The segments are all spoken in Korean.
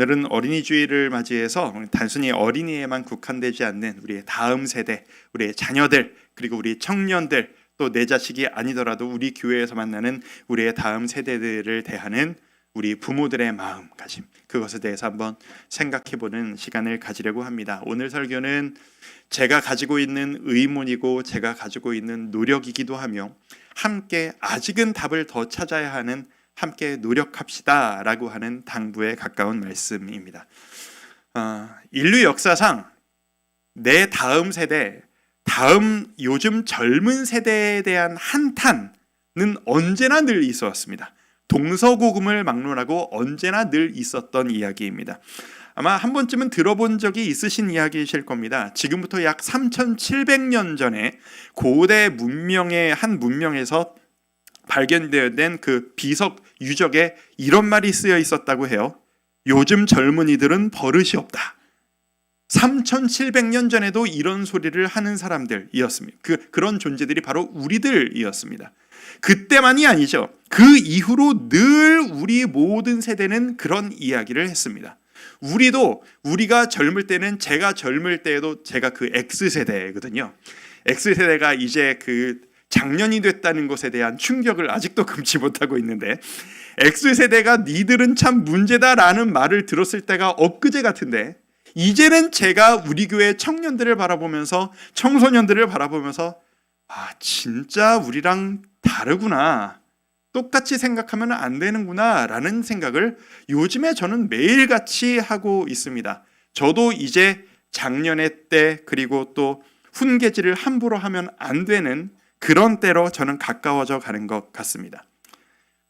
오늘은 어린이 주일을 맞이해서 단순히 어린이에만 국한되지 않는 우리의 다음 세대, 우리의 자녀들, 그리고 우리 청년들, 또 내 자식이 아니더라도 우리 교회에서 만나는 우리의 다음 세대들을 대하는 우리 부모들의 마음가짐, 그것에 대해서 한번 생각해보는 시간을 가지려고 합니다. 오늘 설교는 제가 가지고 있는 의문이고 제가 가지고 있는 노력이기도 하며 함께 아직은 답을 더 찾아야 하는, 함께 노력합시다 라고 하는 당부에 가까운 말씀입니다. 인류 역사상 내 다음 세대, 요즘 젊은 세대에 대한 한탄은 언제나 늘 있어 왔습니다. 동서고금을 막론하고 언제나 늘 있었던 이야기입니다. 아마 한 번쯤은 들어본 적이 있으신 이야기이실 겁니다. 지금부터 약 3700년 전에 고대 문명의 한 문명에서 발견된 그 비석 유적에 이런 말이 쓰여 있었다고 해요. 요즘 젊은이들은 버릇이 없다. 3700년 전에도 이런 소리를 하는 사람들이었습니다. 그런 존재들이 바로 우리들이었습니다. 그때만이 아니죠. 그 이후로 늘 우리 모든 세대는 그런 이야기를 했습니다. 우리가 젊을 때는, 제가 젊을 때에도 제가 그 X세대거든요. X세대가 이제 그 장년이 됐다는 것에 대한 충격을 아직도 금치 못하고 있는데, X세대가 니들은 참 문제다라는 말을 들었을 때가 엊그제 같은데, 이제는 제가 우리 교회 청년들을 바라보면서, 청소년들을 바라보면서 진짜 우리랑 다르구나, 똑같이 생각하면 안 되는구나 라는 생각을 요즘에 저는 매일같이 하고 있습니다. 저도 이제 작년의 때, 그리고 또 훈계질을 함부로 하면 안 되는 그런 때로 저는 가까워져 가는 것 같습니다.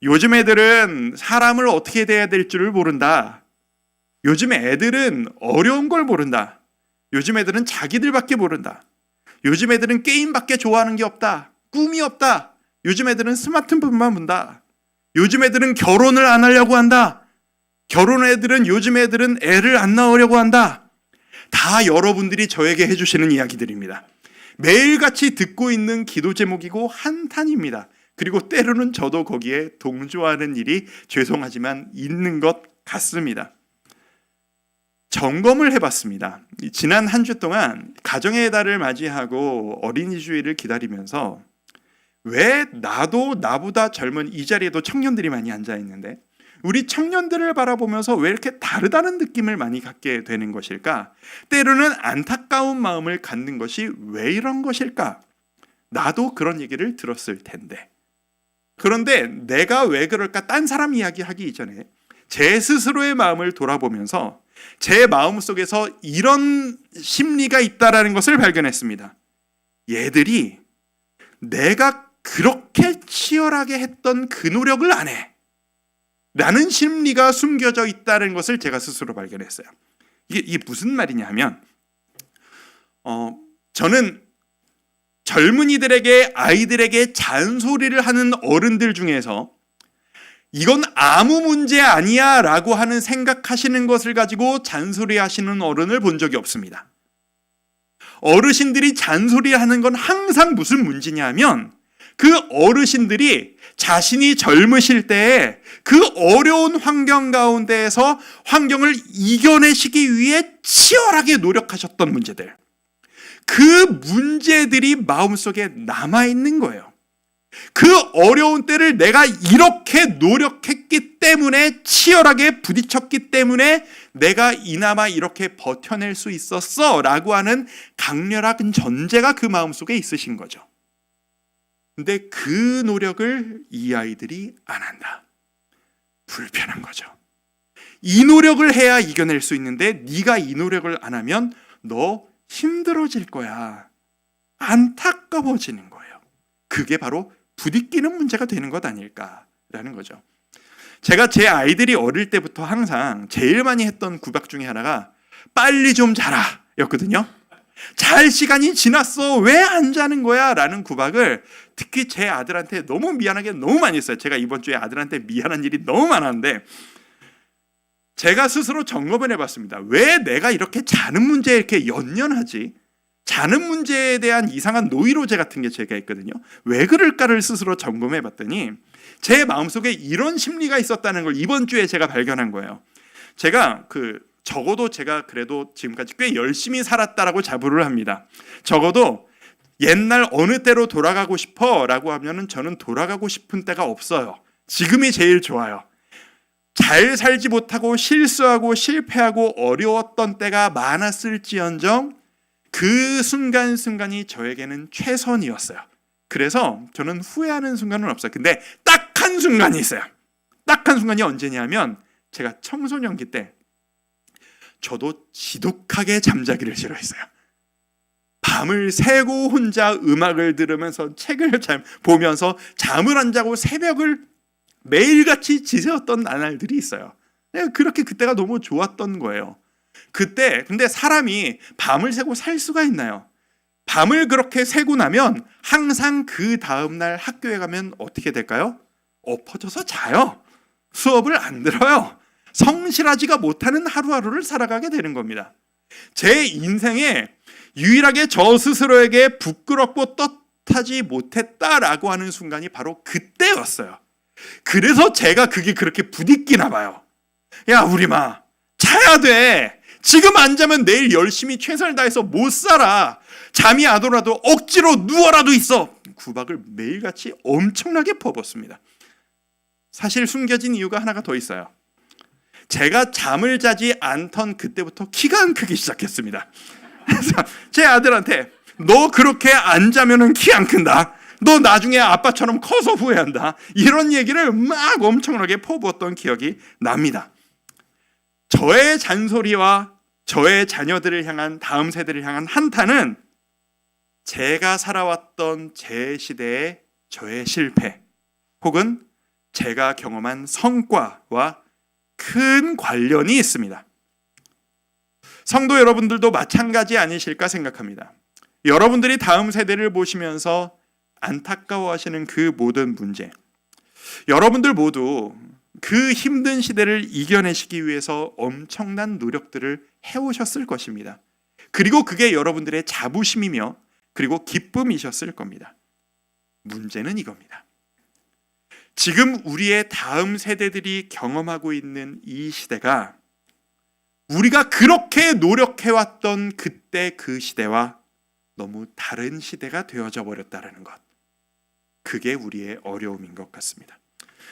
요즘 애들은 사람을 어떻게 대해야 될 줄을 모른다. 요즘 애들은 어려운 걸 모른다. 요즘 애들은 자기들밖에 모른다. 요즘 애들은 게임밖에 좋아하는 게 없다. 꿈이 없다. 요즘 애들은 스마트폰만 본다. 요즘 애들은 결혼을 안 하려고 한다. 요즘 애들은 애를 안 낳으려고 한다. 다 여러분들이 저에게 해주시는 이야기들입니다. 매일같이 듣고 있는 기도 제목이고 한탄입니다. 그리고 때로는 저도 거기에 동조하는 일이 죄송하지만 있는 것 같습니다. 점검을 해봤습니다. 지난 한 주 동안 가정의 달을 맞이하고 어린이 주일을 기다리면서 왜 나도 나보다 젊은, 이 자리에도 청년들이 많이 앉아 있는데 우리 청년들을 바라보면서 왜 이렇게 다르다는 느낌을 많이 갖게 되는 것일까? 때로는 안타까운 마음을 갖는 것이 왜 이런 것일까? 나도 그런 얘기를 들었을 텐데. 그런데 내가 왜 그럴까? 딴 사람 이야기하기 이전에 제 스스로의 마음을 돌아보면서 제 마음속에서 이런 심리가 있다라는 것을 발견했습니다. 얘들이 내가 그렇게 치열하게 했던 그 노력을 안 해 라는 심리가 숨겨져 있다는 것을 제가 스스로 발견했어요. 이게 무슨 말이냐 하면, 저는 젊은이들에게, 아이들에게 잔소리를 하는 어른들 중에서 이건 아무 문제 아니야 라고 하는 생각하시는 것을 가지고 잔소리하시는 어른을 본 적이 없습니다. 어르신들이 잔소리하는 건 항상 무슨 문제냐 하면, 그 어르신들이 자신이 젊으실 때에 그 어려운 환경 가운데에서 환경을 이겨내시기 위해 치열하게 노력하셨던 문제들, 그 문제들이 마음속에 남아있는 거예요. 그 어려운 때를 내가 이렇게 노력했기 때문에, 치열하게 부딪혔기 때문에 내가 이나마 이렇게 버텨낼 수 있었어 라고 하는 강렬한 전제가 그 마음속에 있으신 거죠. 근데 그 노력을 이 아이들이 안 한다. 불편한 거죠. 이 노력을 해야 이겨낼 수 있는데 네가 이 노력을 안 하면 너 힘들어질 거야. 안타까워지는 거예요. 그게 바로 부딪히는 문제가 되는 것 아닐까라는 거죠. 제가 제 아이들이 어릴 때부터 항상 제일 많이 했던 구박 중에 하나가 빨리 좀 자라 였거든요. 잘 시간이 지났어, 왜 안 자는 거야 라는 구박을 특히 제 아들한테 너무 미안하게 너무 많이 했어요. 제가 이번 주에 아들한테 미안한 일이 너무 많았는데 제가 스스로 점검을 해봤습니다. 왜 내가 이렇게 자는 문제에 이렇게 연연하지? 자는 문제에 대한 이상한 노이로제 같은 게 제가 있거든요. 왜 그럴까를 스스로 점검해봤더니 제 마음속에 이런 심리가 있었다는 걸 이번 주에 제가 발견한 거예요. 제가 적어도 제가 그래도 지금까지 꽤 열심히 살았다라고 자부를 합니다. 적어도 옛날 어느 때로 돌아가고 싶어라고 하면은 저는 돌아가고 싶은 때가 없어요. 지금이 제일 좋아요. 잘 살지 못하고 실수하고 실패하고 어려웠던 때가 많았을지언정 그 순간순간이 저에게는 최선이었어요. 그래서 저는 후회하는 순간은 없어요. 근데 딱 한 순간이 있어요. 딱 한 순간이 언제냐면 제가 청소년기 때 저도 지독하게 잠자기를 싫어했어요. 밤을 새고 혼자 음악을 들으면서 책을 보면서 잠을 안 자고 새벽을 매일같이 지새웠던 나날들이 있어요. 그렇게 그때가 너무 좋았던 거예요. 그때 근데 사람이 밤을 새고 살 수가 있나요? 밤을 그렇게 새고 나면 항상 그 다음날 학교에 가면 어떻게 될까요? 엎어져서 자요. 수업을 안 들어요. 성실하지가 못하는 하루하루를 살아가게 되는 겁니다. 제 인생에 유일하게 저 스스로에게 부끄럽고 떳하지 못했다라고 하는 순간이 바로 그때였어요. 그래서 제가 그게 그렇게 부딪히나 봐요. 야, 우리마, 자야 돼. 지금 안 자면 내일 열심히 최선을 다해서 못 살아. 잠이 안 오라도 억지로 누워라도 있어. 구박을 매일같이 엄청나게 퍼붓습니다. 사실 숨겨진 이유가 하나가 더 있어요. 제가 잠을 자지 않던 그때부터 키가 안 크기 시작했습니다. 그래서 제 아들한테 너 그렇게 안 자면은 키 안 큰다. 너 나중에 아빠처럼 커서 후회한다. 이런 얘기를 막 엄청나게 퍼부었던 기억이 납니다. 저의 잔소리와 저의 자녀들을 향한 다음 세대를 향한 한탄은 제가 살아왔던 제 시대의 저의 실패 혹은 제가 경험한 성과와 큰 관련이 있습니다. 성도 여러분들도 마찬가지 아니실까 생각합니다. 여러분들이 다음 세대를 보시면서 안타까워하시는 그 모든 문제, 여러분들 모두 그 힘든 시대를 이겨내시기 위해서 엄청난 노력들을 해오셨을 것입니다. 그리고 그게 여러분들의 자부심이며 그리고 기쁨이셨을 겁니다. 문제는 이겁니다. 지금 우리의 다음 세대들이 경험하고 있는 이 시대가 우리가 그렇게 노력해왔던 그때 그 시대와 너무 다른 시대가 되어져 버렸다는 것. 그게 우리의 어려움인 것 같습니다.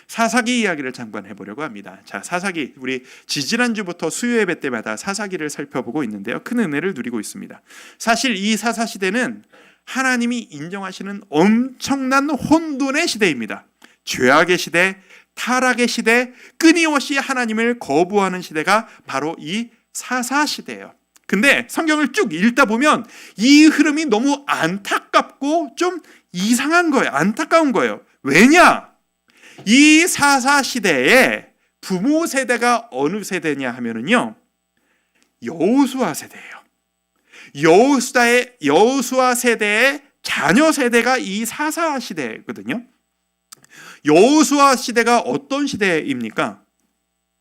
사사기 이야기를 잠깐 해보려고 합니다. 자, 사사기, 우리 지지난주부터 수요 예배 때마다 사사기를 살펴보고 있는데요. 큰 은혜를 누리고 있습니다. 사실 이 사사시대는 하나님이 인정하시는 엄청난 혼돈의 시대입니다. 죄악의 시대, 타락의 시대, 끊임없이 하나님을 거부하는 시대가 바로 이 사사시대예요. 근데 성경을 쭉 읽다 보면 이 흐름이 너무 안타깝고 좀 이상한 거예요. 안타까운 거예요. 왜냐? 이 사사시대에 부모 세대가 어느 세대냐 하면은요, 여호수아 세대예요. 여호수아 세대의 자녀 세대가 이 사사시대거든요. 여호수아 시대가 어떤 시대입니까?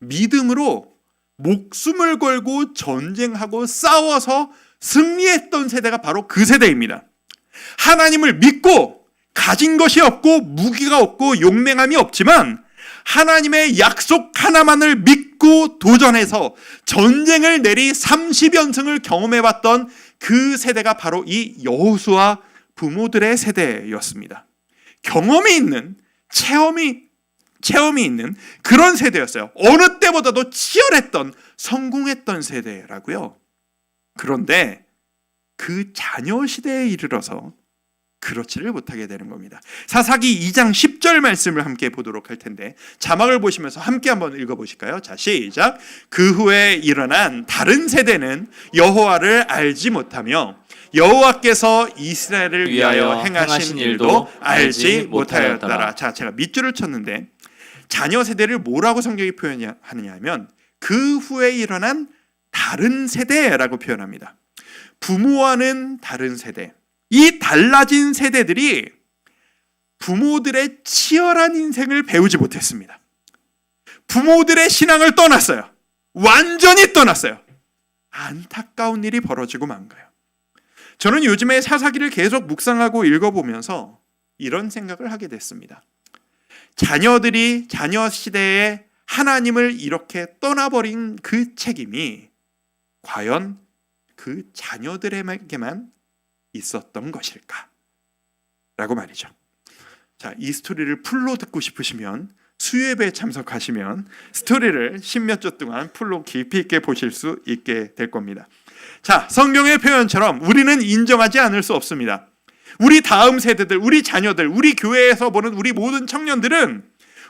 믿음으로 목숨을 걸고 전쟁하고 싸워서 승리했던 세대가 바로 그 세대입니다. 하나님을 믿고 가진 것이 없고 무기가 없고 용맹함이 없지만 하나님의 약속 하나만을 믿고 도전해서 전쟁을 내리 30연승을 경험해봤던 그 세대가 바로 이 여호수아 부모들의 세대였습니다. 경험이 있는, 체험이 있는 그런 세대였어요. 어느 때보다도 치열했던, 성공했던 세대라고요. 그런데 그 자녀 시대에 이르러서 그렇지를 못하게 되는 겁니다. 사사기 2장 10절 말씀을 함께 보도록 할 텐데 자막을 보시면서 함께 한번 읽어보실까요? 자, 시작. 그 후에 일어난 다른 세대는 여호와를 알지 못하며 여호와께서 이스라엘을 위하여 행하신 일도 알지 못하였더라. 자, 제가 밑줄을 쳤는데 자녀 세대를 뭐라고 성경이 표현하느냐 하면 그 후에 일어난 다른 세대라고 표현합니다. 부모와는 다른 세대. 이 달라진 세대들이 부모들의 치열한 인생을 배우지 못했습니다. 부모들의 신앙을 떠났어요. 완전히 떠났어요. 안타까운 일이 벌어지고 만 거예요. 저는 요즘에 사사기를 계속 묵상하고 읽어보면서 이런 생각을 하게 됐습니다. 자녀들이 자녀 시대에 하나님을 이렇게 떠나버린 그 책임이 과연 그 자녀들에게만 있었던 것일까? 라고 말이죠. 자, 이 스토리를 풀로 듣고 싶으시면 수요예배에 참석하시면 스토리를 십몇 주 동안 풀로 깊이 있게 보실 수 있게 될 겁니다. 자, 성경의 표현처럼 우리는 인정하지 않을 수 없습니다. 우리 다음 세대들, 우리 자녀들, 우리 교회에서 보는 우리 모든 청년들은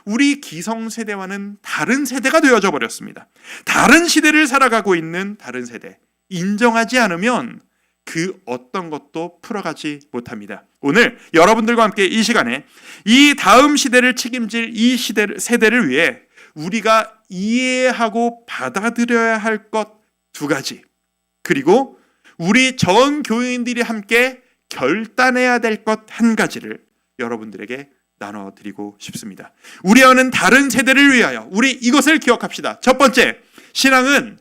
우리 기성세대와는 다른 세대가 되어져 버렸습니다. 다른 시대를 살아가고 있는 다른 세대. 인정하지 않으면 그 어떤 것도 풀어가지 못합니다. 오늘 여러분들과 함께 이 시간에 이 다음 시대를 책임질 이 세대를 위해 우리가 이해하고 받아들여야 할 것 두 가지, 그리고 우리 전 교인들이 함께 결단해야 될 것 한 가지를 여러분들에게 나눠드리고 싶습니다. 우리와는 다른 세대를 위하여 우리 이것을 기억합시다. 첫 번째, 신앙은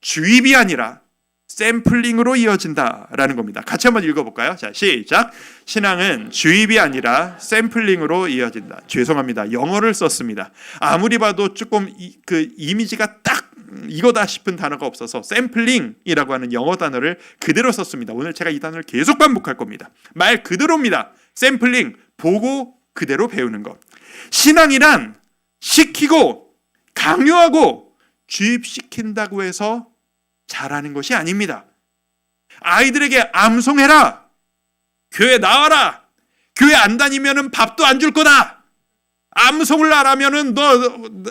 주입이 아니라 샘플링으로 이어진다라는 겁니다. 같이 한번 읽어볼까요? 자, 시작. 신앙은 주입이 아니라 샘플링으로 이어진다. 죄송합니다. 영어를 썼습니다. 아무리 봐도 조금 그 이미지가 딱 이거다 싶은 단어가 없어서 샘플링이라고 하는 영어 단어를 그대로 썼습니다. 오늘 제가 이 단어를 계속 반복할 겁니다. 말 그대로입니다. 샘플링, 보고 그대로 배우는 것. 신앙이란 시키고 강요하고 주입시킨다고 해서 잘하는 것이 아닙니다. 아이들에게 암송해라, 교회 나와라, 교회 안 다니면은 밥도 안 줄 거다, 암송을 안 하면은 너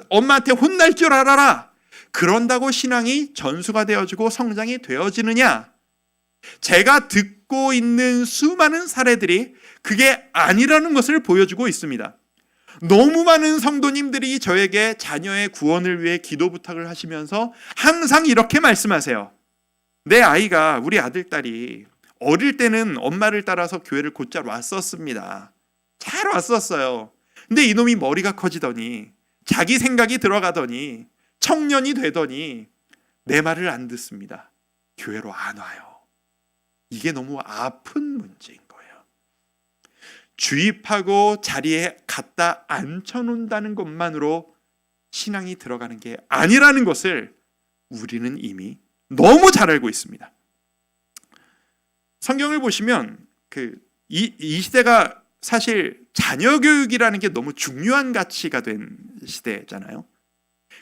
엄마한테 혼날 줄 알아라. 그런다고 신앙이 전수가 되어지고 성장이 되어지느냐? 제가 듣고 있는 수많은 사례들이 그게 아니라는 것을 보여주고 있습니다. 너무 많은 성도님들이 저에게 자녀의 구원을 위해 기도 부탁을 하시면서 항상 이렇게 말씀하세요. 내 아이가, 우리 아들, 딸이 어릴 때는 엄마를 따라서 교회를 곧잘 왔었습니다. 잘 왔었어요. 근데 이놈이 머리가 커지더니, 자기 생각이 들어가더니, 청년이 되더니 내 말을 안 듣습니다. 교회로 안 와요. 이게 너무 아픈 문제인 거예요. 주입하고 자리에 갖다 앉혀놓는다는 것만으로 신앙이 들어가는 게 아니라는 것을 우리는 이미 너무 잘 알고 있습니다. 성경을 보시면 이 시대가 사실 자녀 교육이라는 게 너무 중요한 가치가 된 시대잖아요.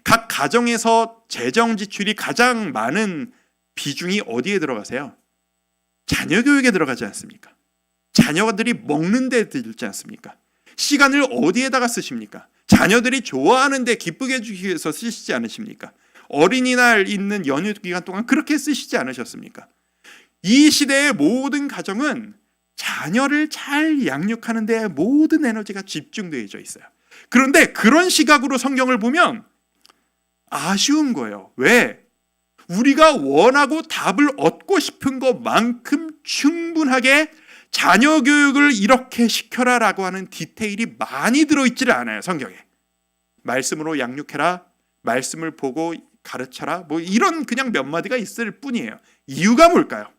각 가정에서 재정 지출이 가장 많은 비중이 어디에 들어가세요? 자녀 교육에 들어가지 않습니까? 자녀들이 먹는 데 들지 않습니까? 시간을 어디에다가 쓰십니까? 자녀들이 좋아하는 데 기쁘게 해주기 위해서 쓰시지 않으십니까? 어린이날 있는 연휴 기간 동안 그렇게 쓰시지 않으셨습니까? 이 시대의 모든 가정은 자녀를 잘 양육하는 데 모든 에너지가 집중되어 있어요. 그런데 그런 시각으로 성경을 보면 아쉬운 거예요. 왜? 우리가 원하고 답을 얻고 싶은 것만큼 충분하게 자녀 교육을 이렇게 시켜라라고 하는 디테일이 많이 들어있지를 않아요. 성경에. 말씀으로 양육해라, 말씀을 보고 가르쳐라, 뭐 이런 그냥 몇 마디가 있을 뿐이에요. 이유가 뭘까요?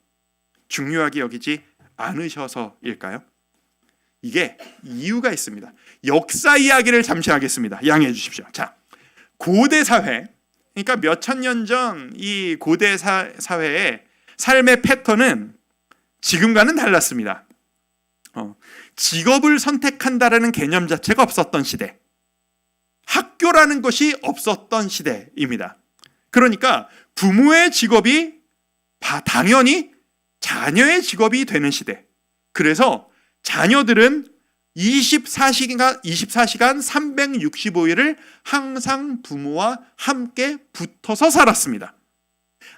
중요하게 여기지 않으셔서일까요? 이게 이유가 있습니다. 역사 이야기를 잠시 하겠습니다. 양해해 주십시오. 자, 고대 사회, 그러니까 몇천 년 전 이 고대 사회의 삶의 패턴은 지금과는 달랐습니다. 직업을 선택한다라는 개념 자체가 없었던 시대, 학교라는 것이 없었던 시대입니다. 그러니까 부모의 직업이 당연히 자녀의 직업이 되는 시대. 그래서 자녀들은 24시간 365일을 항상 부모와 함께 붙어서 살았습니다.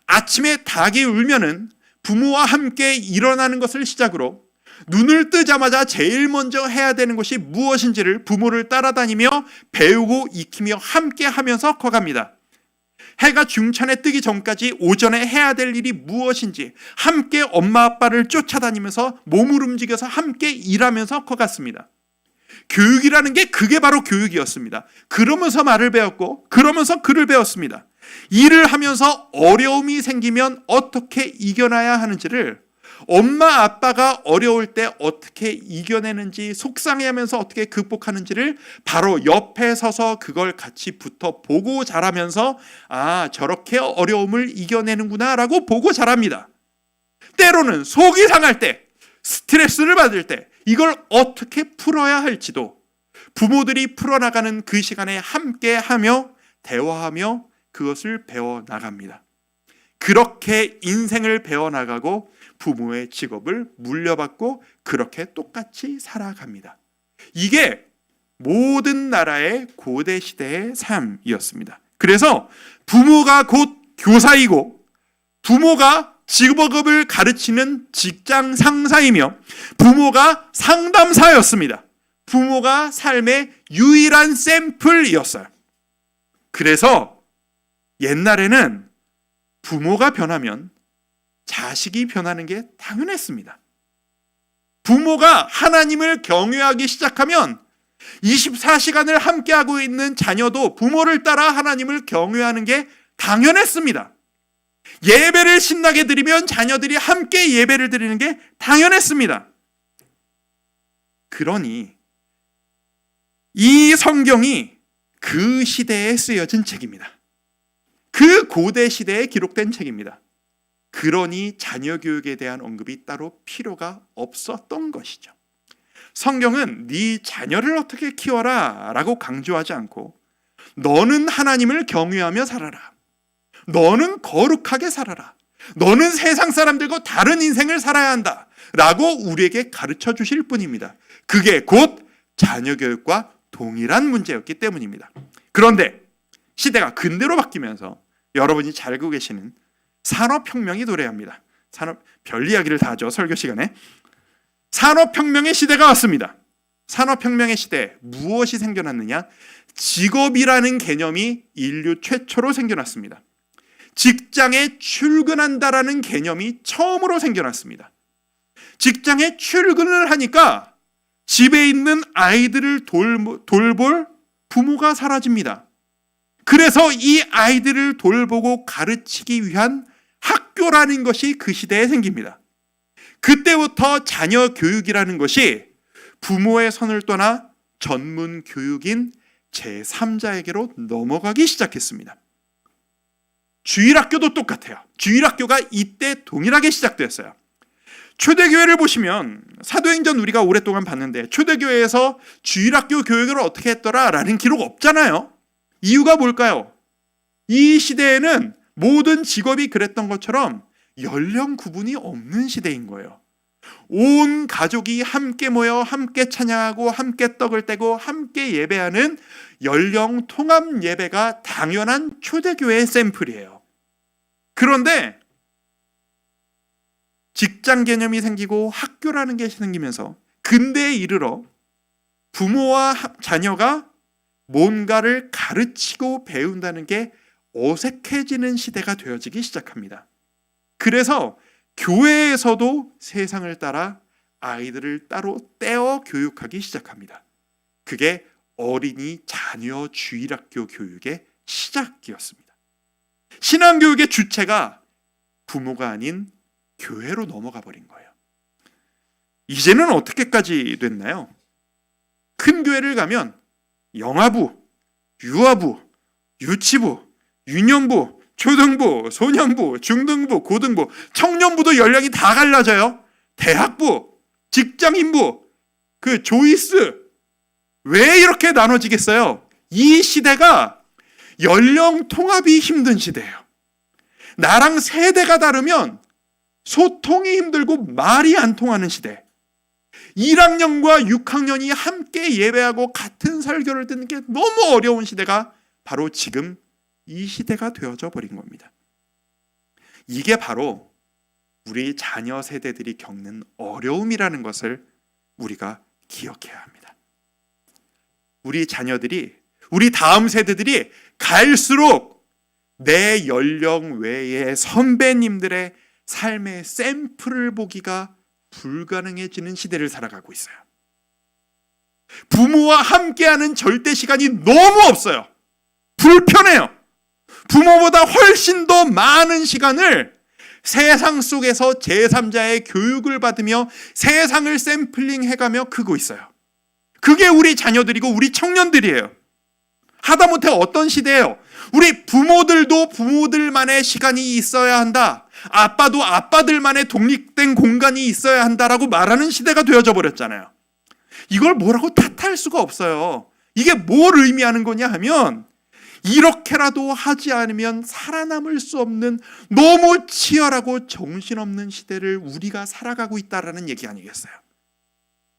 아침에 닭이 울면은 부모와 함께 일어나는 것을 시작으로 눈을 뜨자마자 제일 먼저 해야 되는 것이 무엇인지를 부모를 따라다니며 배우고 익히며 함께 하면서 커갑니다. 해가 중천에 뜨기 전까지 오전에 해야 될 일이 무엇인지 함께 엄마 아빠를 쫓아다니면서 몸을 움직여서 함께 일하면서 커갔습니다. 교육이라는 게 그게 바로 교육이었습니다. 그러면서 말을 배웠고 그러면서 글을 배웠습니다. 일을 하면서 어려움이 생기면 어떻게 이겨나야 하는지를 엄마 아빠가 어려울 때 어떻게 이겨내는지, 속상해하면서 어떻게 극복하는지를 바로 옆에 서서 그걸 같이 붙어 보고 자라면서 저렇게 어려움을 이겨내는구나 라고 보고 자랍니다. 때로는 속이 상할 때, 스트레스를 받을 때 이걸 어떻게 풀어야 할지도 부모들이 풀어나가는 그 시간에 함께하며 대화하며 그것을 배워나갑니다. 그렇게 인생을 배워나가고 부모의 직업을 물려받고 그렇게 똑같이 살아갑니다. 이게 모든 나라의 고대 시대의 삶이었습니다. 그래서 부모가 곧 교사이고 부모가 직업을 가르치는 직장 상사이며 부모가 상담사였습니다. 부모가 삶의 유일한 샘플이었어요. 그래서 옛날에는 부모가 변하면 자식이 변하는 게 당연했습니다. 부모가 하나님을 경외하기 시작하면 24시간을 함께하고 있는 자녀도 부모를 따라 하나님을 경외하는 게 당연했습니다. 예배를 신나게 드리면 자녀들이 함께 예배를 드리는 게 당연했습니다. 그러니 이 성경이 그 시대에 쓰여진 책입니다. 그 고대 시대에 기록된 책입니다. 그러니 자녀 교육에 대한 언급이 따로 필요가 없었던 것이죠. 성경은 네 자녀를 어떻게 키워라 라고 강조하지 않고 너는 하나님을 경외하며 살아라. 너는 거룩하게 살아라. 너는 세상 사람들과 다른 인생을 살아야 한다 라고 우리에게 가르쳐 주실 뿐입니다. 그게 곧 자녀 교육과 동일한 문제였기 때문입니다. 그런데 시대가 근대로 바뀌면서 여러분이 잘 알고 계시는 산업혁명이 도래합니다. 별 이야기를 다 하죠. 설교 시간에. 산업혁명의 시대가 왔습니다. 산업혁명의 시대에 무엇이 생겨났느냐? 직업이라는 개념이 인류 최초로 생겨났습니다. 직장에 출근한다라는 개념이 처음으로 생겨났습니다. 직장에 출근을 하니까 집에 있는 아이들을 돌볼 부모가 사라집니다. 그래서 이 아이들을 돌보고 가르치기 위한 학교라는 것이 그 시대에 생깁니다. 그때부터 자녀 교육이라는 것이 부모의 선을 떠나 전문 교육인 제3자에게로 넘어가기 시작했습니다. 주일학교도 똑같아요. 주일학교가 이때 동일하게 시작되었어요. 초대교회를 보시면 사도행전 우리가 오랫동안 봤는데 초대교회에서 주일학교 교육을 어떻게 했더라라는 기록 없잖아요. 이유가 뭘까요? 이 시대에는 모든 직업이 그랬던 것처럼 연령 구분이 없는 시대인 거예요. 온 가족이 함께 모여 함께 찬양하고 함께 떡을 떼고 함께 예배하는 연령 통합 예배가 당연한 초대교회의 샘플이에요. 그런데 직장 개념이 생기고 학교라는 게 생기면서 근대에 이르러 부모와 자녀가 뭔가를 가르치고 배운다는 게 어색해지는 시대가 되어지기 시작합니다. 그래서 교회에서도 세상을 따라 아이들을 따로 떼어 교육하기 시작합니다. 그게 어린이 자녀 주일학교 교육의 시작이었습니다. 신앙교육의 주체가 부모가 아닌 교회로 넘어가 버린 거예요. 이제는 어떻게까지 됐나요? 큰 교회를 가면 영아부, 유아부, 유치부, 유년부, 초등부, 소년부, 중등부, 고등부, 청년부도 연령이 다 갈라져요. 대학부, 직장인부, 그 조이스, 왜 이렇게 나눠지겠어요? 이 시대가 연령 통합이 힘든 시대예요. 나랑 세대가 다르면 소통이 힘들고 말이 안 통하는 시대. 1학년과 6학년이 함께 예배하고 같은 설교를 듣는 게 너무 어려운 시대가 바로 지금 이 시대가 되어져 버린 겁니다. 이게 바로 우리 자녀 세대들이 겪는 어려움이라는 것을 우리가 기억해야 합니다. 우리 자녀들이, 우리 다음 세대들이 갈수록 내 연령 외의 선배님들의 삶의 샘플을 보기가 불가능해지는 시대를 살아가고 있어요. 부모와 함께하는 절대 시간이 너무 없어요. 불편해요. 부모보다 훨씬 더 많은 시간을 세상 속에서 제3자의 교육을 받으며 세상을 샘플링해가며 크고 있어요. 그게 우리 자녀들이고 우리 청년들이에요. 하다못해 어떤 시대예요? 우리 부모들도 부모들만의 시간이 있어야 한다. 아빠도 아빠들만의 독립된 공간이 있어야 한다라고 말하는 시대가 되어져 버렸잖아요. 이걸 뭐라고 탓할 수가 없어요. 이게 뭘 의미하는 거냐 하면 이렇게라도 하지 않으면 살아남을 수 없는 너무 치열하고 정신없는 시대를 우리가 살아가고 있다라는 얘기 아니겠어요?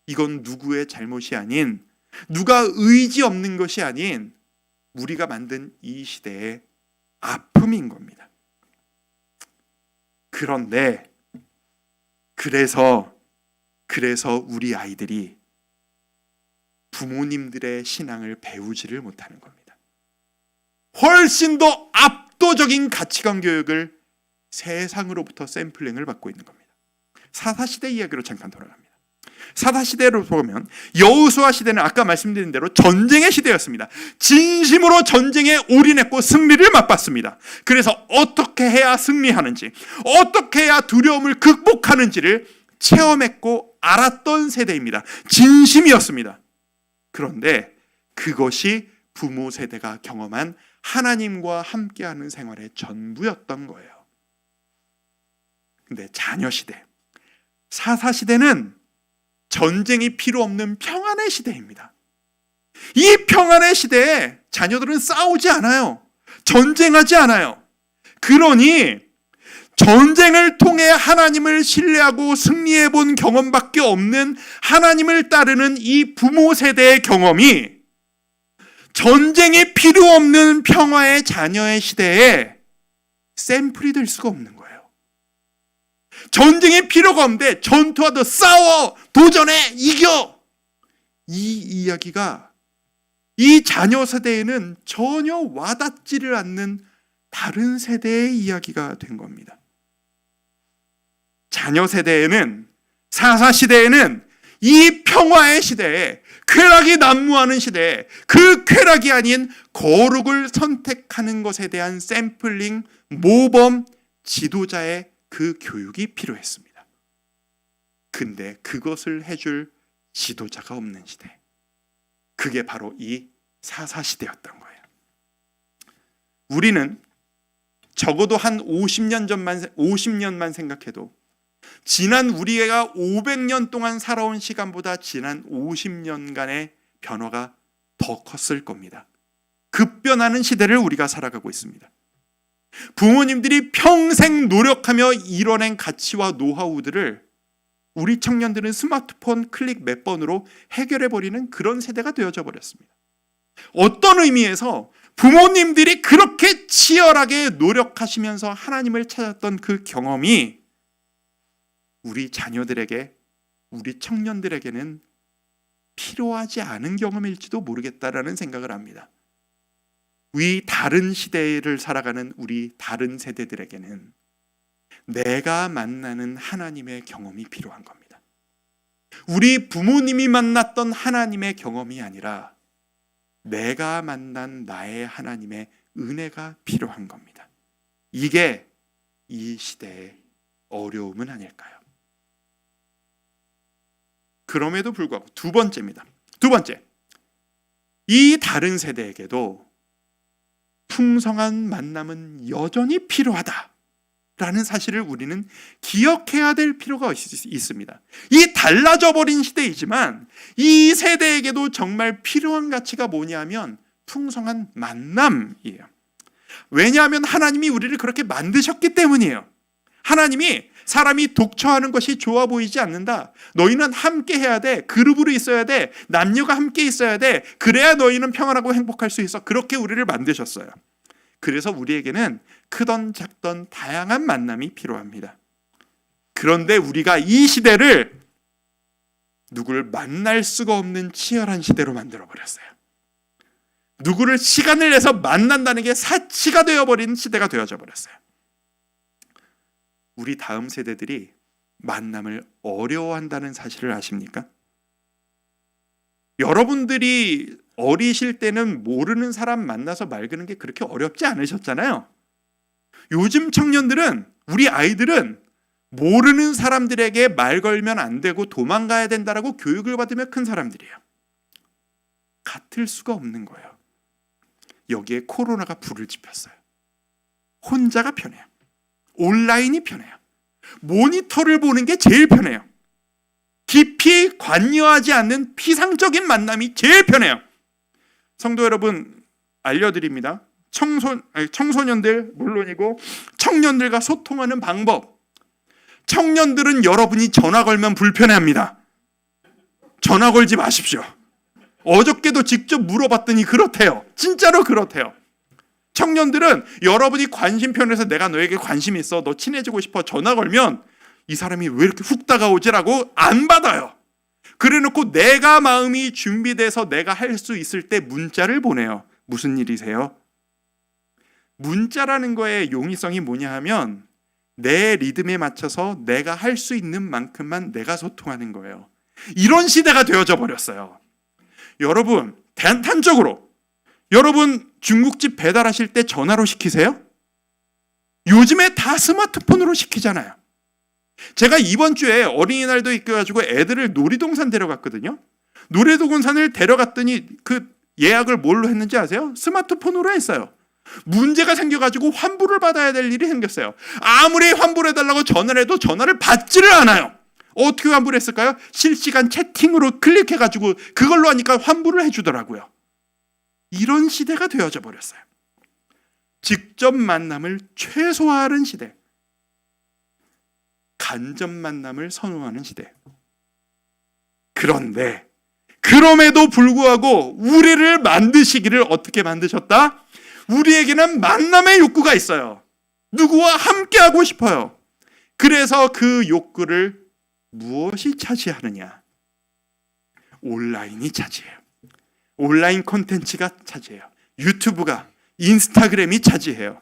이건 누구의 잘못이 아닌, 누가 의지 없는 것이 아닌 우리가 만든 이 시대의 아픔인 겁니다. 그런데 그래서 우리 아이들이 부모님들의 신앙을 배우지를 못하는 겁니다. 훨씬 더 압도적인 가치관 교육을 세상으로부터 샘플링을 받고 있는 겁니다. 사사시대 이야기로 잠깐 돌아갑니다. 사사시대로 보면 여호수아 시대는 아까 말씀드린 대로 전쟁의 시대였습니다. 진심으로 전쟁에 올인했고 승리를 맛봤습니다. 그래서 어떻게 해야 승리하는지, 어떻게 해야 두려움을 극복하는지를 체험했고 알았던 세대입니다. 진심이었습니다. 그런데 그것이 부모 세대가 경험한 하나님과 함께하는 생활의 전부였던 거예요. 근데 자녀 시대, 사사시대는 전쟁이 필요 없는 평안의 시대입니다. 이 평안의 시대에 자녀들은 싸우지 않아요. 전쟁하지 않아요. 그러니 전쟁을 통해 하나님을 신뢰하고 승리해 본 경험밖에 없는 하나님을 따르는 이 부모 세대의 경험이 전쟁이 필요 없는 평화의 자녀의 시대에 샘플이 될 수가 없는 거예요. 전쟁이 필요가 없는데 전투하듯 싸워, 도전해, 이겨. 이 이야기가 이 자녀 세대에는 전혀 와닿지를 않는 다른 세대의 이야기가 된 겁니다. 자녀 세대에는, 사사시대에는 이 평화의 시대에, 쾌락이 난무하는 시대에 그 쾌락이 아닌 거룩을 선택하는 것에 대한 샘플링, 모범, 지도자의 그 교육이 필요했습니다. 근데 그것을 해줄 지도자가 없는 시대, 그게 바로 이 사사시대였던 거예요. 우리는 적어도 한 50년만 생각해도 지난 우리가 500년 동안 살아온 시간보다 지난 50년간의 변화가 더 컸을 겁니다. 급변하는 시대를 우리가 살아가고 있습니다. 부모님들이 평생 노력하며 이뤄낸 가치와 노하우들을 우리 청년들은 스마트폰 클릭 몇 번으로 해결해버리는 그런 세대가 되어져 버렸습니다. 어떤 의미에서 부모님들이 그렇게 치열하게 노력하시면서 하나님을 찾았던 그 경험이 우리 자녀들에게, 우리 청년들에게는 필요하지 않은 경험일지도 모르겠다라는 생각을 합니다. 우리 다른 시대를 살아가는 우리 다른 세대들에게는 내가 만나는 하나님의 경험이 필요한 겁니다. 우리 부모님이 만났던 하나님의 경험이 아니라 내가 만난 나의 하나님의 은혜가 필요한 겁니다. 이게 이 시대의 어려움은 아닐까요? 그럼에도 불구하고 두 번째입니다. 두 번째, 이 다른 세대에게도 풍성한 만남은 여전히 필요하다라는 사실을 우리는 기억해야 될 필요가 있습니다. 이 달라져 버린 시대이지만 이 세대에게도 정말 필요한 가치가 뭐냐면 풍성한 만남이에요. 왜냐하면 하나님이 우리를 그렇게 만드셨기 때문이에요. 하나님이 사람이 독처하는 것이 좋아 보이지 않는다. 너희는 함께 해야 돼. 그룹으로 있어야 돼. 남녀가 함께 있어야 돼. 그래야 너희는 평안하고 행복할 수 있어. 그렇게 우리를 만드셨어요. 그래서 우리에게는 크던 작던 다양한 만남이 필요합니다. 그런데 우리가 이 시대를 누구를 만날 수가 없는 치열한 시대로 만들어버렸어요. 누구를 시간을 내서 만난다는 게 사치가 되어버린 시대가 되어져 버렸어요. 우리 다음 세대들이 만남을 어려워한다는 사실을 아십니까? 여러분들이 어리실 때는 모르는 사람 만나서 말 거는 게 그렇게 어렵지 않으셨잖아요. 요즘 청년들은 우리 아이들은 모르는 사람들에게 말 걸면 안 되고 도망가야 된다라고 교육을 받으며 큰 사람들이에요. 같을 수가 없는 거예요. 여기에 코로나가 불을 지폈어요. 혼자가 편해요. 온라인이 편해요. 모니터를 보는 게 제일 편해요. 깊이 관여하지 않는 피상적인 만남이 제일 편해요. 성도 여러분, 알려드립니다. 청소년들 물론이고 청년들과 소통하는 방법. 청년들은 여러분이 전화 걸면 불편해합니다. 전화 걸지 마십시오. 어저께도 직접 물어봤더니 그렇대요. 진짜로 그렇대요. 청년들은 여러분이 관심 편에서 내가 너에게 관심이 있어, 너 친해지고 싶어 전화 걸면 이 사람이 왜 이렇게 훅 다가오지라고 안 받아요. 그래놓고 내가 마음이 준비돼서 내가 할 수 있을 때 문자를 보내요. 무슨 일이세요? 문자라는 거의 용이성이 뭐냐 하면 내 리듬에 맞춰서 내가 할 수 있는 만큼만 내가 소통하는 거예요. 이런 시대가 되어져 버렸어요. 여러분, 단적으로 여러분 중국집 배달하실 때 전화로 시키세요? 요즘에 다 스마트폰으로 시키잖아요. 제가 이번 주에 어린이날도 있겨가지고 애들을 놀이동산 데려갔거든요. 놀이동산을 데려갔더니 그 예약을 뭘로 했는지 아세요? 스마트폰으로 했어요. 문제가 생겨가지고 환불을 받아야 될 일이 생겼어요. 아무리 환불해달라고 전화를 해도 전화를 받지를 않아요. 어떻게 환불했을까요? 실시간 채팅으로 클릭해가지고 그걸로 하니까 환불을 해주더라고요. 이런 시대가 되어져 버렸어요. 직접 만남을 최소화하는 시대. 간접 만남을 선호하는 시대. 그런데 그럼에도 불구하고 우리를 만드시기를 어떻게 만드셨다? 우리에게는 만남의 욕구가 있어요. 누구와 함께하고 싶어요. 그래서 그 욕구를 무엇이 차지하느냐? 온라인이 차지해요. 온라인 콘텐츠가 차지해요. 유튜브가, 인스타그램이 차지해요.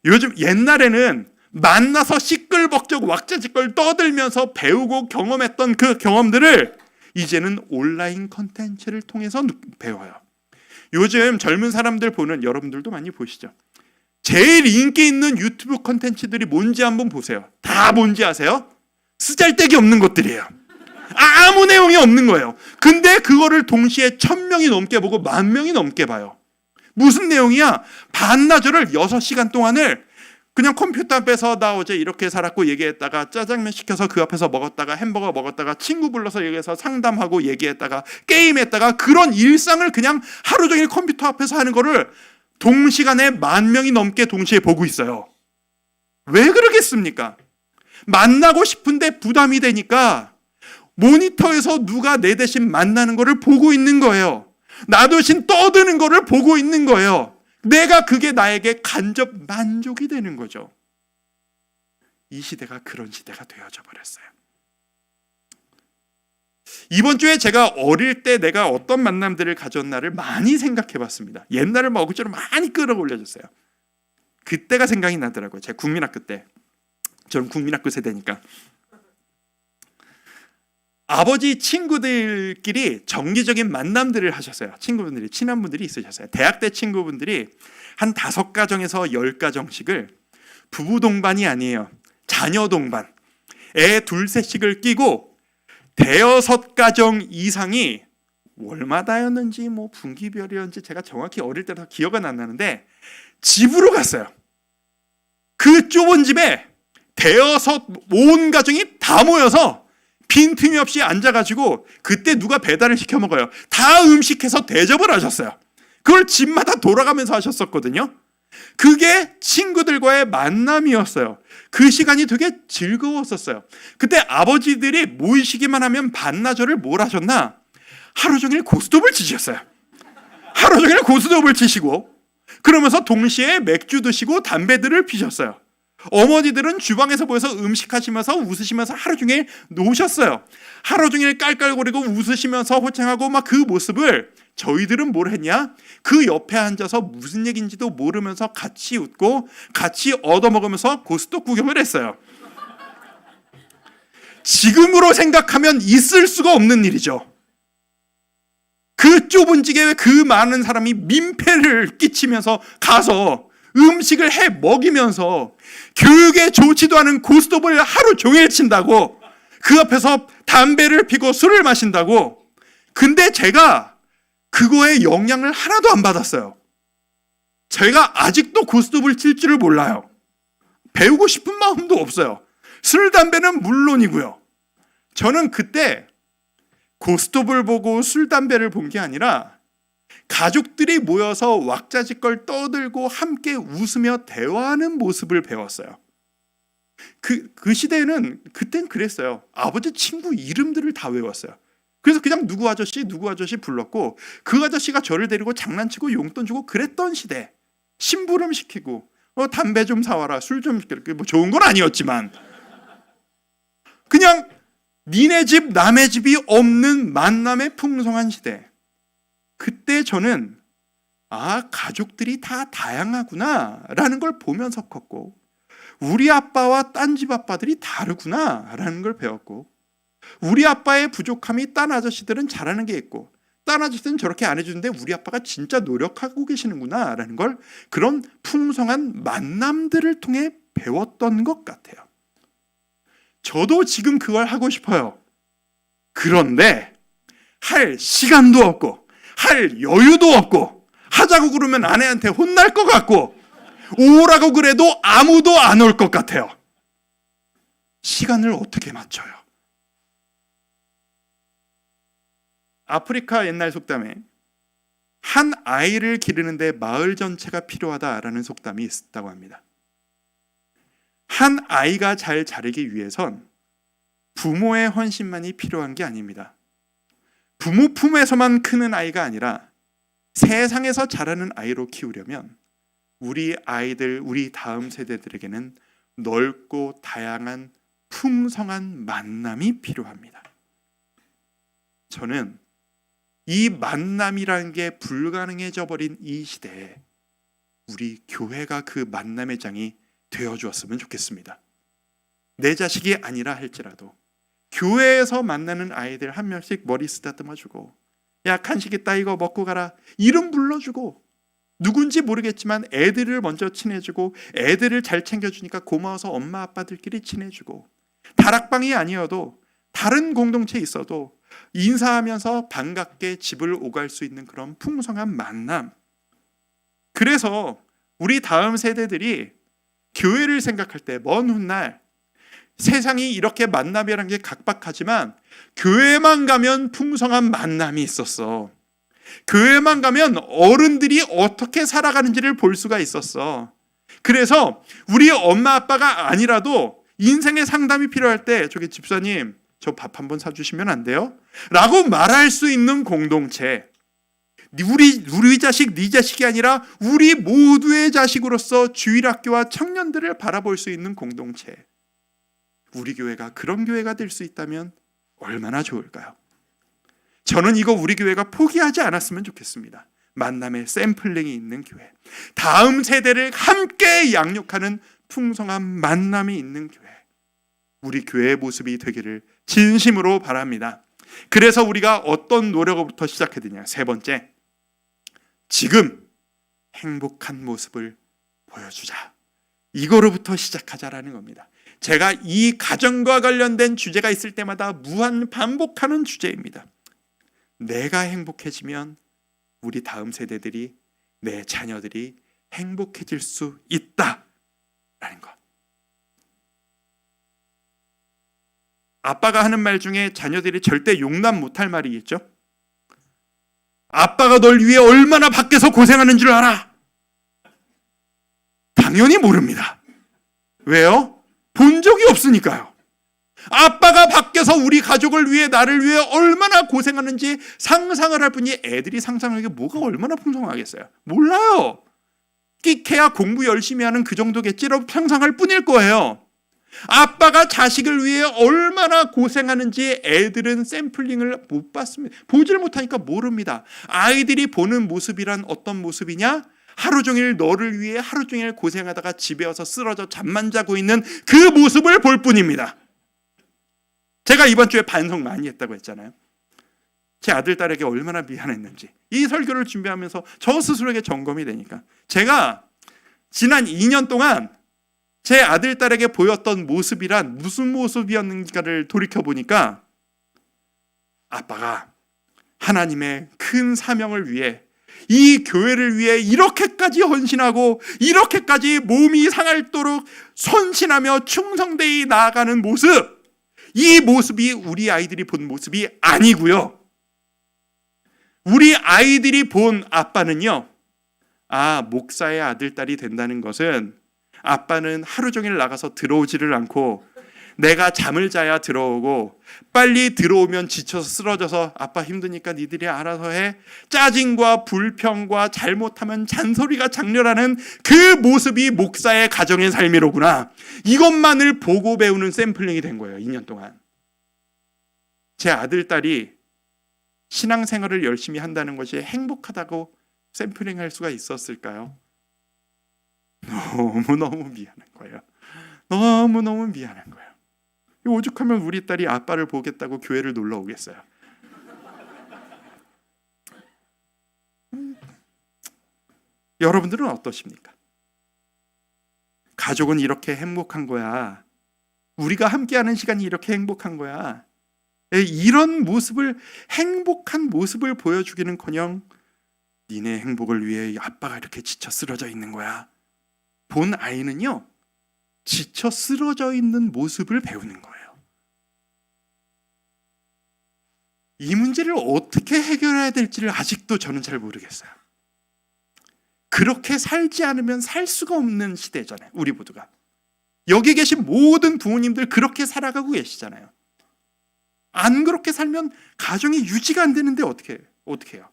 요즘 옛날에는 만나서 시끌벅적 왁자지껄 떠들면서 배우고 경험했던 그 경험들을 이제는 온라인 콘텐츠를 통해서 배워요. 요즘 젊은 사람들 보는, 여러분들도 많이 보시죠. 제일 인기 있는 유튜브 콘텐츠들이 뭔지 한번 보세요. 다 뭔지 아세요? 쓰잘데기 없는 것들이에요. 아무 내용이 없는 거예요. 근데 그거를 동시에 1000명이 넘게 보고 10,000명이 넘게 봐요. 무슨 내용이야? 반나절을 6시간 동안을 그냥 컴퓨터 앞에서 나 어제 이렇게 살았고 얘기했다가 짜장면 시켜서 그 앞에서 먹었다가 햄버거 먹었다가 친구 불러서 여기서 상담하고 얘기했다가 게임했다가 그런 일상을 그냥 하루 종일 컴퓨터 앞에서 하는 거를 동시간에 10,000명이 넘게 동시에 보고 있어요. 왜 그러겠습니까? 만나고 싶은데 부담이 되니까 모니터에서 누가 내 대신 만나는 거를 보고 있는 거예요. 나 대신 떠드는 거를 보고 있는 거예요. 내가 그게 나에게 간접 만족이 되는 거죠. 이 시대가 그런 시대가 되어져 버렸어요. 이번 주에 제가 어릴 때 내가 어떤 만남들을 가졌나를 많이 생각해 봤습니다. 옛날을 막 억지로 많이 끌어올려줬어요. 그때가 생각이 나더라고요. 제가 국민학교 때. 저는 국민학교 세대니까. 아버지 친구들끼리 정기적인 만남들을 하셨어요. 친구분들이, 친한 분들이 있으셨어요. 대학 때 친구분들이 한 5가정에서 10가정씩을 부부 동반이 아니에요. 자녀 동반. 애 2, 3씩을 끼고 5가정 이상이 월마다였는지 뭐 분기별이었는지 제가 정확히 어릴 때라서 기억은 안 나는데 집으로 갔어요. 그 좁은 집에 온 가정이 다 모여서 빈틈이 없이 앉아가지고 그때 누가 배달을 시켜 먹어요. 다 음식해서 대접을 하셨어요. 그걸 집마다 돌아가면서 하셨었거든요. 그게 친구들과의 만남이었어요. 그 시간이 되게 즐거웠었어요. 그때 아버지들이 모이시기만 하면 반나절을 뭘 하셨나? 하루 종일 고스톱을 치셨어요. 하루 종일 고스톱을 치시고 그러면서 동시에 맥주 드시고 담배들을 피셨어요. 어머니들은 주방에서 모여서 음식하시면서 웃으시면서 하루 종일 노셨어요. 하루 종일 깔깔거리고 웃으시면서 호창하고 막 그 모습을 저희들은 뭘 했냐? 그 옆에 앉아서 무슨 얘기인지도 모르면서 같이 웃고 같이 얻어먹으면서 고스톱 구경을 했어요. 지금으로 생각하면 있을 수가 없는 일이죠. 그 좁은 집에 그 많은 사람이 민폐를 끼치면서 가서 음식을 해 먹이면서 교육에 좋지도 않은 고스톱을 하루 종일 친다고, 그 앞에서 담배를 피고 술을 마신다고. 근데 제가 그거에 영향을 하나도 안 받았어요. 제가 아직도 고스톱을 칠 줄을 몰라요. 배우고 싶은 마음도 없어요. 술, 담배는 물론이고요. 저는 그때 고스톱을 보고 술, 담배를 본 게 아니라 가족들이 모여서 왁자지껄 떠들고 함께 웃으며 대화하는 모습을 배웠어요. 그 시대에는 그땐 그랬어요. 아버지 친구 이름들을 다 외웠어요. 그래서 그냥 누구 아저씨 불렀고, 그 아저씨가 저를 데리고 장난치고 용돈 주고 그랬던 시대. 심부름 시키고 담배 좀 사와라, 술 좀, 뭐 좋은 건 아니었지만 그냥 니네 집 남의 집이 없는 만남의 풍성한 시대. 그때 저는 가족들이 다 다양하구나 라는 걸 보면서 컸고, 우리 아빠와 딴 집 아빠들이 다르구나 라는 걸 배웠고, 우리 아빠의 부족함이 딴 아저씨들은 잘하는 게 있고, 딴 아저씨는 저렇게 안 해주는데 우리 아빠가 진짜 노력하고 계시는구나 라는 걸, 그런 풍성한 만남들을 통해 배웠던 것 같아요. 저도 지금 그걸 하고 싶어요. 그런데 할 시간도 없고 할 여유도 없고, 하자고 그러면 아내한테 혼날 것 같고, 오라고 그래도 아무도 안 올 것 같아요. 시간을 어떻게 맞춰요? 아프리카 옛날 속담에 한 아이를 기르는데 마을 전체가 필요하다라는 속담이 있다고 합니다. 한 아이가 잘 자라기 위해선 부모의 헌신만이 필요한 게 아닙니다. 부모 품에서만 크는 아이가 아니라 세상에서 자라는 아이로 키우려면 우리 아이들, 우리 다음 세대들에게는 넓고 다양한 풍성한 만남이 필요합니다. 저는 이 만남이라는 게 불가능해져 버린 이 시대에 우리 교회가 그 만남의 장이 되어 주었으면 좋겠습니다. 내 자식이 아니라 할지라도 교회에서 만나는 아이들 한 명씩 머리 쓰다듬어 주고, 야 간식 있다 이거 먹고 가라, 이름 불러주고, 누군지 모르겠지만 애들을 먼저 친해주고, 애들을 잘 챙겨주니까 고마워서 엄마 아빠들끼리 친해주고, 다락방이 아니어도 다른 공동체에 있어도 인사하면서 반갑게 집을 오갈 수 있는 그런 풍성한 만남. 그래서 우리 다음 세대들이 교회를 생각할 때 먼 훗날 세상이 이렇게 만남이라는 게 각박하지만 교회만 가면 풍성한 만남이 있었어. 교회만 가면 어른들이 어떻게 살아가는지를 볼 수가 있었어. 그래서 우리 엄마 아빠가 아니라도 인생의 상담이 필요할 때 저기 집사님 저 밥 한번 사주시면 안 돼요? 라고 말할 수 있는 공동체. 우리 자식, 네 자식이 아니라 우리 모두의 자식으로서 주일학교와 청년들을 바라볼 수 있는 공동체. 우리 교회가 그런 교회가 될 수 있다면 얼마나 좋을까요? 저는 이거 우리 교회가 포기하지 않았으면 좋겠습니다. 만남의 샘플링이 있는 교회, 다음 세대를 함께 양육하는 풍성한 만남이 있는 교회, 우리 교회의 모습이 되기를 진심으로 바랍니다. 그래서 우리가 어떤 노력부터 시작해야 되냐? 세 번째, 지금 행복한 모습을 보여주자. 이거로부터 시작하자라는 겁니다. 제가 이 가정과 관련된 주제가 있을 때마다 무한 반복하는 주제입니다. 내가 행복해지면 우리 다음 세대들이, 내 자녀들이 행복해질 수 있다라는 것. 아빠가 하는 말 중에 자녀들이 절대 용납 못할 말이 있죠. 아빠가 널 위해 얼마나 밖에서 고생하는 줄 알아? 당연히 모릅니다. 왜요? 본 적이 없으니까요. 아빠가 밖에서 우리 가족을 위해, 나를 위해 얼마나 고생하는지 상상을 할 뿐이, 애들이 상상하기에 뭐가 얼마나 풍성하겠어요? 몰라요. 끼케야 공부 열심히 하는 그 정도겠지라고 상상할 뿐일 거예요. 아빠가 자식을 위해 얼마나 고생하는지 애들은 샘플링을 못 봤습니다. 보지를 못하니까 모릅니다. 아이들이 보는 모습이란 어떤 모습이냐? 하루 종일 너를 위해 하루 종일 고생하다가 집에 와서 쓰러져 잠만 자고 있는 그 모습을 볼 뿐입니다. 제가 이번 주에 반성 많이 했다고 했잖아요. 제 아들, 딸에게 얼마나 미안했는지 이 설교를 준비하면서 저 스스로에게 점검이 되니까, 제가 지난 2년 동안 제 아들, 딸에게 보였던 모습이란 무슨 모습이었는가를 돌이켜보니까 아빠가 하나님의 큰 사명을 위해 이 교회를 위해 이렇게까지 헌신하고 이렇게까지 몸이 상할도록 헌신하며 충성되이 나아가는 모습, 이 모습이 우리 아이들이 본 모습이 아니고요. 우리 아이들이 본 아빠는요, 목사의 아들, 딸이 된다는 것은 아빠는 하루 종일 나가서 들어오지를 않고 내가 잠을 자야 들어오고 빨리 들어오면 지쳐서 쓰러져서 아빠 힘드니까 니들이 알아서 해, 짜증과 불평과 잘못하면 잔소리가 장렬하는 그 모습이 목사의 가정의 삶이로구나, 이것만을 보고 배우는 샘플링이 된 거예요. 2년 동안 제 아들, 딸이 신앙생활을 열심히 한다는 것이 행복하다고 샘플링할 수가 있었을까요? 너무너무 미안한 거예요. 너무너무 미안한 거예요. 오죽하면 우리 딸이 아빠를 보겠다고 교회를 놀러 오겠어요. 여러분들은 어떠십니까? 가족은 이렇게 행복한 거야. 우리가 함께하는 시간이 이렇게 행복한 거야. 이런 모습을, 행복한 모습을 보여주기는커녕 니네 행복을 위해 아빠가 이렇게 지쳐 쓰러져 있는 거야. 본 아이는요, 지쳐 쓰러져 있는 모습을 배우는 거예요. 이 문제를 어떻게 해결해야 될지를 아직도 저는 잘 모르겠어요. 그렇게 살지 않으면 살 수가 없는 시대잖아요. 우리 모두가. 여기 계신 모든 부모님들 그렇게 살아가고 계시잖아요. 안 그렇게 살면 가정이 유지가 안 되는데 어떻게 해요?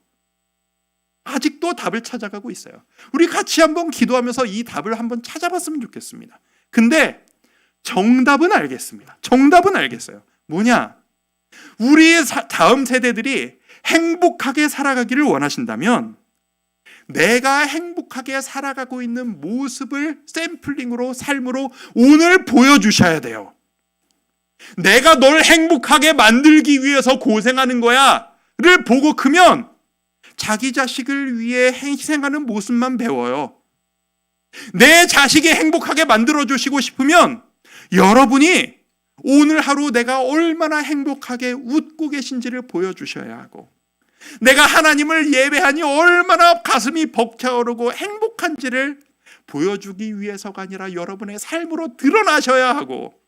아직도 답을 찾아가고 있어요. 우리 같이 한번 기도하면서 이 답을 한번 찾아봤으면 좋겠습니다. 근데 정답은 알겠습니다. 정답은 알겠어요. 뭐냐? 우리의 다음 세대들이 행복하게 살아가기를 원하신다면 내가 행복하게 살아가고 있는 모습을 샘플링으로, 삶으로 오늘 보여주셔야 돼요. 내가 널 행복하게 만들기 위해서 고생하는 거야 를 보고 크면 자기 자식을 위해 희생하는 모습만 배워요. 내 자식이 행복하게 만들어주시고 싶으면 여러분이 오늘 하루 내가 얼마나 행복하게 웃고 계신지를 보여주셔야 하고, 내가 하나님을 예배하니 얼마나 가슴이 벅차오르고 행복한지를 보여주기 위해서가 아니라 여러분의 삶으로 드러나셔야 하고,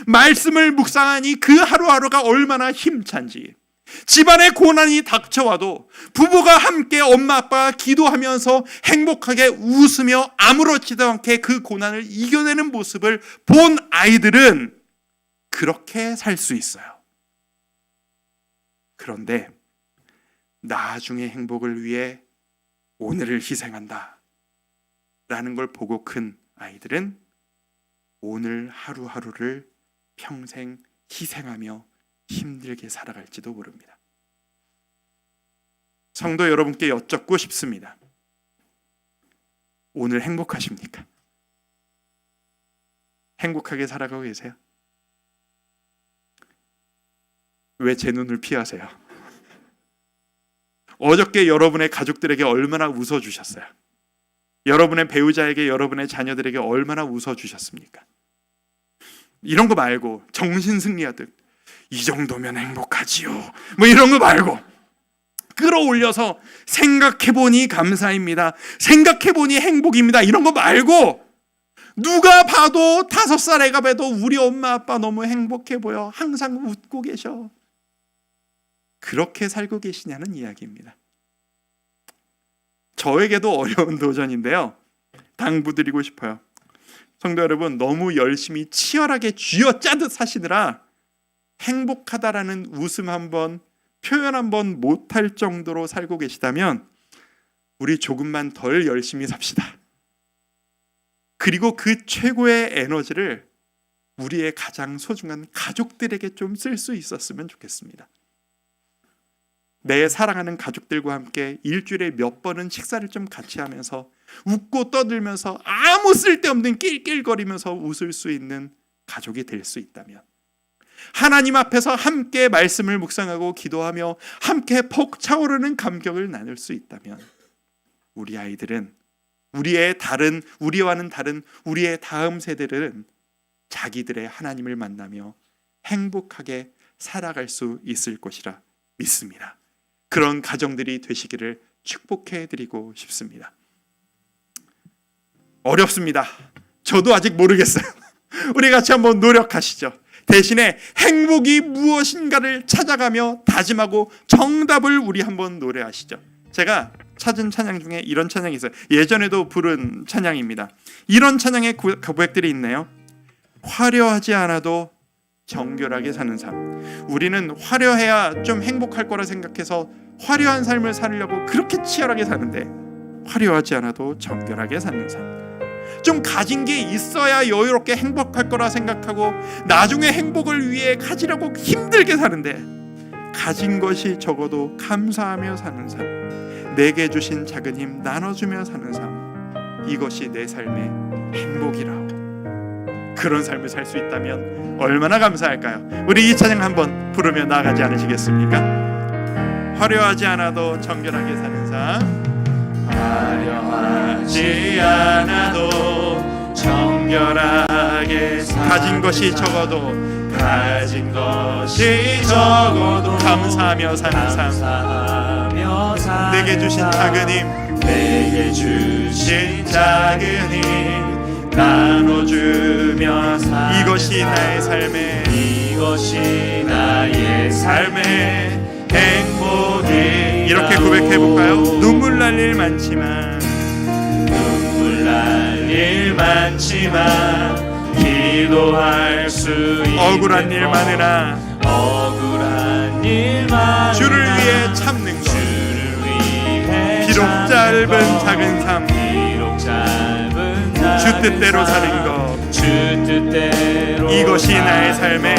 말씀을 묵상하니 그 하루하루가 얼마나 힘찬지, 집안에 고난이 닥쳐와도 부부가 함께 엄마 아빠가 기도하면서 행복하게 웃으며 아무렇지도 않게 그 고난을 이겨내는 모습을 본 아이들은 그렇게 살 수 있어요. 그런데 나중의 행복을 위해 오늘을 희생한다 라는 걸 보고 큰 아이들은 오늘 하루하루를 평생 희생하며 힘들게 살아갈지도 모릅니다. 성도 여러분께 여쭙고 싶습니다. 오늘 행복하십니까? 행복하게 살아가고 계세요? 왜 제 눈을 피하세요? 어저께 여러분의 가족들에게 얼마나 웃어주셨어요? 여러분의 배우자에게, 여러분의 자녀들에게 얼마나 웃어주셨습니까? 이런 거 말고 정신승리하듯 이 정도면 행복하지요, 뭐 이런 거 말고 끌어올려서 생각해보니 감사입니다, 생각해보니 행복입니다, 이런 거 말고 누가 봐도 5살 애가 봐도 우리 엄마 아빠 너무 행복해 보여, 항상 웃고 계셔, 그렇게 살고 계시냐는 이야기입니다. 저에게도 어려운 도전인데요, 당부드리고 싶어요. 성도 여러분, 너무 열심히 치열하게 쥐어짜듯 사시느라 행복하다라는 웃음 한번, 표현 한번 못할 정도로 살고 계시다면 우리 조금만 덜 열심히 삽시다. 그리고 그 최고의 에너지를 우리의 가장 소중한 가족들에게 좀 쓸 수 있었으면 좋겠습니다. 내 사랑하는 가족들과 함께 일주일에 몇 번은 식사를 좀 같이 하면서 웃고 떠들면서 아무 쓸데없는 낄낄거리면서 웃을 수 있는 가족이 될 수 있다면, 하나님 앞에서 함께 말씀을 묵상하고 기도하며 함께 벅차오르는 감격을 나눌 수 있다면 우리 아이들은 우리와는 다른 우리의 다음 세대들은 자기들의 하나님을 만나며 행복하게 살아갈 수 있을 것이라 믿습니다. 그런 가정들이 되시기를 축복해 드리고 싶습니다. 어렵습니다. 저도 아직 모르겠어요. 우리 같이 한번 노력하시죠. 대신에 행복이 무엇인가를 찾아가며 다짐하고 정답을 우리 한번 노래하시죠. 제가 찾은 찬양 중에 이런 찬양이 있어요. 예전에도 부른 찬양입니다. 이런 찬양의 고백들이 있네요. 화려하지 않아도 정결하게 사는 삶. 우리는 화려해야 좀 행복할 거라 생각해서 화려한 삶을 살려고 그렇게 치열하게 사는데, 화려하지 않아도 정결하게 사는 삶. 좀 가진 게 있어야 여유롭게 행복할 거라 생각하고 나중에 행복을 위해 가지려고 힘들게 사는데, 가진 것이 적어도 감사하며 사는 삶, 내게 주신 작은 힘 나눠주며 사는 삶, 이것이 내 삶의 행복이라고. 그런 삶을 살 수 있다면 얼마나 감사할까요? 우리 이 찬양 한번 부르며 나아가지 않으시겠습니까? 화려하지 않아도 정결하게 사는 삶, 화려하지 않아도 정결하게 가진 것이 적어도 감사하며 사는 삶, 내게 주신 작은 힘 나눠주며 사는 이것이 나의 삶의 행복이. 이렇게 고백해볼까요? 눈물 날 일 많지만 기도할 수 있는 억울한 일 많으나 주를 위해 참는 것, 비록 짧은 작은 삶, 주 뜻대로 사는 것, 이것이 나의 삶의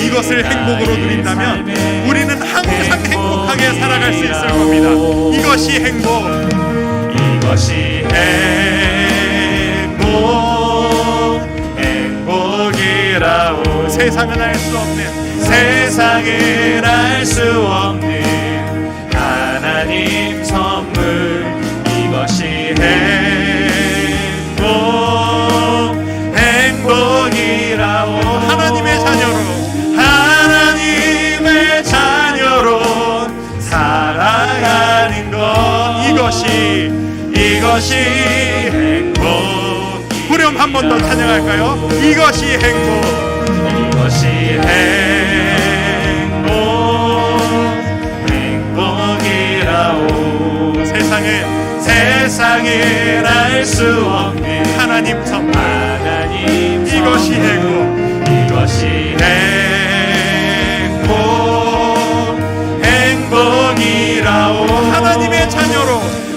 이것을 행복으로 누린다면 우리는 항상 행복하게 살아갈 수 있을 겁니다. 이것이 행복이라오. 세상은 알 수 없는 하나님 선물, 이것이 행복이라오. 하나님의 자녀로 살아가는 것, 이것이 행복. 후렴 한 번 더 찬양할까요? 이것이 행복이라오. 세상은 알 수 없는 하나님 선물, 이것이 행복이라오.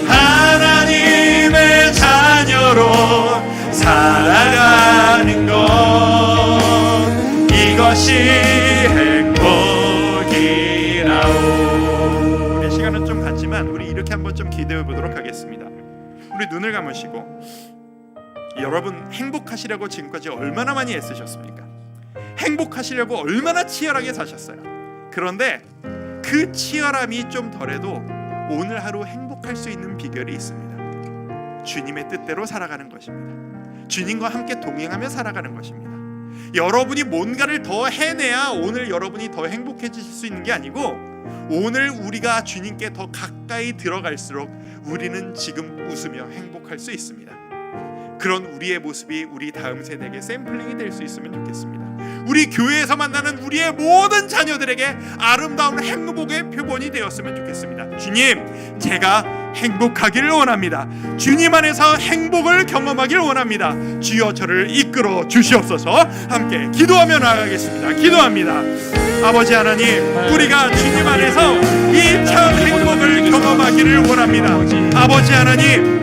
하나님의 자녀로 살아가는 것, 이것이 행복이라오. 우리 시간은 좀 갔지만 우리 이렇게 한번 좀 기대해 보도록 하겠습니다. 우리 눈을 감으시고, 여러분 행복하시려고 지금까지 얼마나 많이 애쓰셨습니까? 행복하시려고 얼마나 치열하게 사셨어요? 그런데 그 치열함이 좀 덜해도 오늘 하루 행복할 수 있는 비결이 있습니다. 주님의 뜻대로 살아가는 것입니다. 주님과 함께 동행하며 살아가는 것입니다. 여러분이 뭔가를 더 해내야 오늘 여러분이 더 행복해지실 수 있는 게 아니고, 오늘 우리가 주님께 더 가까이 들어갈수록 우리는 지금 웃으며 행복할 수 있습니다. 그런 우리의 모습이 우리 다음 세대에게 샘플링이 될 수 있으면 좋겠습니다. 우리 교회에서 만나는 우리의 모든 자녀들에게 아름다운 행복의 표본이 되었으면 좋겠습니다. 주님, 제가 행복하기를 원합니다. 주님 안에서 행복을 경험하기를 원합니다. 주여 저를 이끌어 주시옵소서. 함께 기도하며 나아가겠습니다. 기도합니다. 아버지 하나님, 우리가 주님 안에서 이 참 행복을 경험하기를 원합니다. 아버지 하나님,